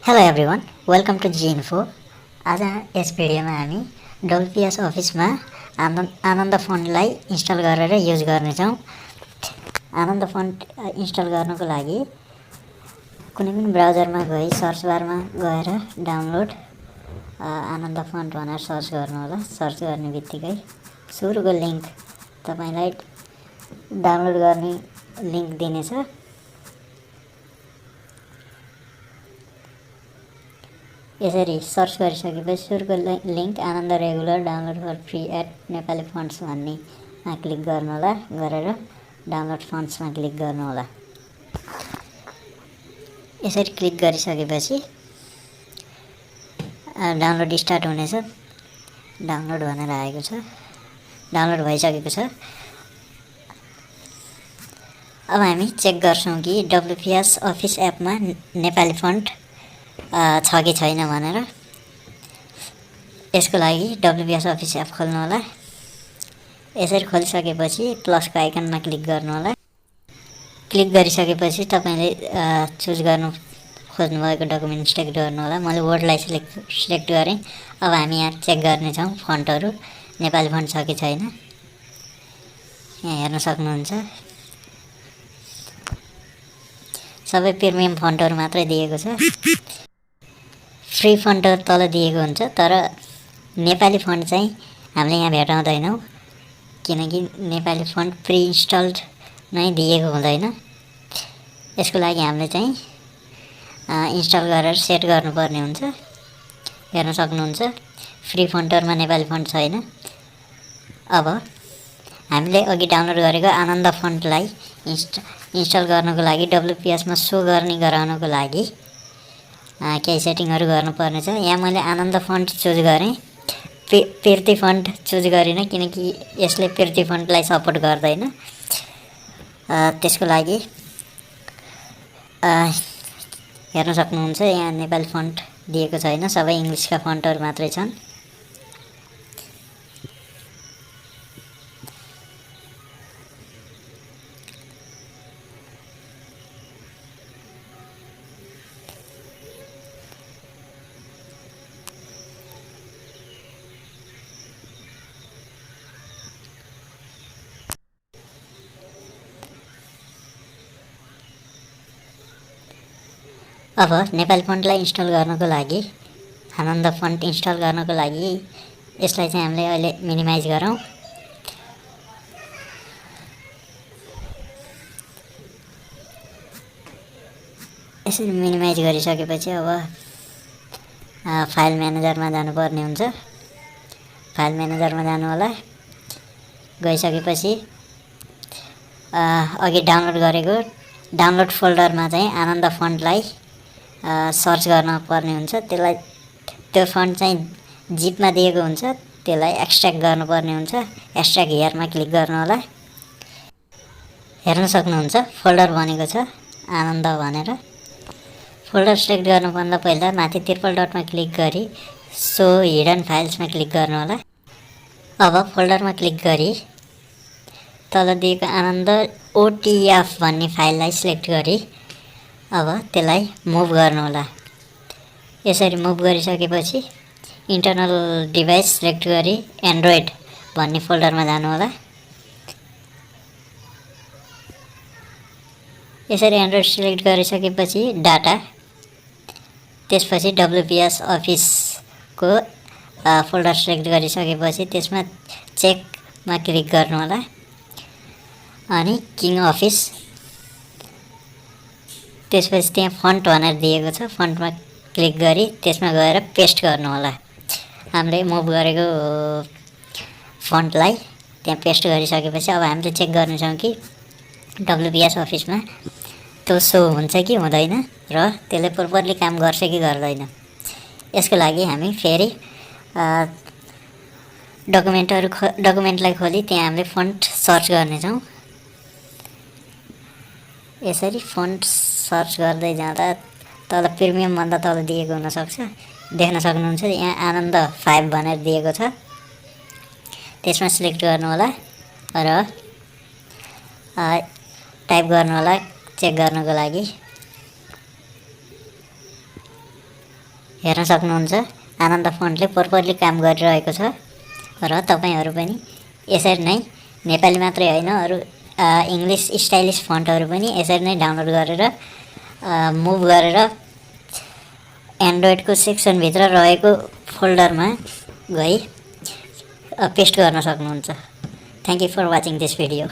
Hello everyone, welcome to ginfonp। आज यस भिडियोमा हामी WPS अफिसमा आनन्द फन्टलाई इन्स्टल गरेर युज गर्नेछौँ। आनन्द फन्ट इन्स्टल गर्नको लागि कुनै पनि ब्राउजरमा गई सर्च बारमा गएर डाउनलोड आनन्द फन्ट भनेर सर्च गर्नुहोला। सर्च गर्ने बित्तिकै सुरुको लिङ्क तपाईलाई डाउनलोड गर्ने लिङ्क दिनेछ। यसरी सर्च गरिसकेपछि सुरुको link Anand regular download for free at Nepali fonts भन्नेमा क्लिक गर्नुहोला। गरेर डाउनलोड फन्ट्समा क्लिक गर्नुहोला। यसरी क्लिक गरिसकेपछि डाउनलोड स्टार्ट हुनेछ। डाउनलोड भनेर आएको छ, डाउनलोड भइसकेको छ। अब हामी चेक गर्छौँ कि WPS अफिस एपमा नेपाली फन्ट छ कि छैन भनेर। यसको लागि WPS अफिस एप खोल्नु होला। यसरी खोलिसकेपछि प्लसको आइकनमा क्लिक गर्नु होला। क्लिक गरिसकेपछि तपाईले चुज गर्नु खोज्नुभएको डकुमेन्ट सिलेक्ट गर्नु होला। मैले वर्डलाई सिलेक्ट गरेँ। अब हामी यहाँ चेक गर्नेछौँ फन्टहरू नेपाली फन्ट छ कि छैन। यहाँ हेर्न सक्नुहुन्छ, सबै प्रिमियम फन्टहरू मात्रै दिएको छ। फ्री फन्टहरू तल दिएको हुन्छ, तर नेपाली फन्ट चाहिँ हामीले यहाँ भेटाउँदैनौँ, किनकि नेपाली फन्ट प्रि इन्स्टल्ड नै दिएको हुँदैन। यसको लागि हामीले चाहिँ इन्स्टल गरेर सेट गर्नुपर्ने हुन्छ। हेर्न सक्नुहुन्छ, फ्री फन्टहरूमा नेपाली फन्ट छैन। अब हामीले अघि डाउनलोड गरेको आनन्द फन्टलाई इन्स्टल गर्नको लागि WPSमा सो गर्ने गराउनको लागि केही सेटिङहरू गर्नुपर्ने छ। यहाँ मैले आनन्द फन्ट चुज गरेँ, पिर्ती फन्ट चुज गरिनँ किनकि यसले पिर्ती फन्टलाई सपोर्ट गर्दैन। त्यसको लागि हेर्न सक्नुहुन्छ, यहाँ नेपाली फन्ट दिएको छैन, सबै इङ्ग्लिसका फन्टहरू मात्रै छन्। अब नेपाली फन्टलाई इन्स्टल गर्नको लागि, आनन्द फन्ट इन्स्टल गर्नको लागि यसलाई चाहिँ हामीले अहिले मिनिमाइज गरौँ। यसरी मिनिमाइज गरिसकेपछि अब फाइल म्यानेजरमा जानुपर्ने हुन्छ। फाइल म्यानेजरमा जानु होला। गइसकेपछि अघि डाउनलोड गरेको डाउनलोड फोल्डरमा चाहिँ आनन्द फन्टलाई सर्च गर्न पर्ने हुन्छ। त्यसलाई त्यो फन्ट चाहिँ जिपमा दिएको हुन्छ, त्यसलाई एक्सट्र्याक्ट गर्नुपर्ने हुन्छ। एक्सट्र्याक्ट हियरमा क्लिक गर्नु होला। हेर्न सक्नुहुन्छ, फोल्डर बनेको छ आनन्द भनेर। फोल्डर सिलेक्ट गर्नुभन्दा पहिला माथि ट्रिपल डटमा क्लिक गरी सो हिडन फाइल्समा क्लिक गर्नु होला। अब फोल्डरमा क्लिक गरी तल दिएको आनन्द OTF भन्ने फाइललाई सिलेक्ट गरी अब त्यसलाई मुभ गर्नु होला। यसरी मुभ गरिसकेपछि इन्टरनल डिभाइस सिलेक्ट गरी एन्ड्रोइड भन्ने फोल्डरमा जानु होला। यसरी एन्ड्रोइड सिलेक्ट गरिसकेपछि डाटा, त्यसपछि WPS अफिसको फोल्डर सिलेक्ट गरिसकेपछि त्यसमा चेकमा क्लिक गर्नु होला। अनि किङ अफिस, त्यसपछि त्यहाँ फन्ट भनेर दिएको छ, फन्टमा क्लिक गरी त्यसमा गएर पेस्ट गर्नु होला। हामीले मुभ गरेको फन्टलाई त्यहाँ पेस्ट गरिसकेपछि अब हामीले चेक गर्नेछौँ कि WPS अफिसमा त्यो सो हुन्छ कि हुँदैन र त्यसले प्रोपरली काम गर्छ कि गर्दैन। यसको लागि हामी फेरि डकुमेन्टलाई खोली त्यहाँ हामीले फन्ट सर्च गर्नेछौँ। यसरी फन्ट सर्च गर्दै जाँदा तल प्रिमियमभन्दा तल दिएको हुनसक्छ। देख्न सक्नुहुन्छ, यहाँ आनन्द 5 भनेर दिएको छ। त्यसमा सिलेक्ट गर्नु होला र टाइप गर्नु होला चेक गर्नको लागि। हेर्न सक्नुहुन्छ। आनन्द फन्टले प्रोपरली काम गरिरहेको छ र तपाईहरू पनि यसरी नै नेपाली मात्रै होइन अरू इङ्ग्लिस स्टाइलिस फन्टहरू पनि यसरी नै डाउनलोड गरेर मुभ गरेर एन्ड्रोइडको सेक्सनभित्र रहेको फोल्डरमा गई पेस्ट गर्न सक्नुहुन्छ। Thank you for watching this video.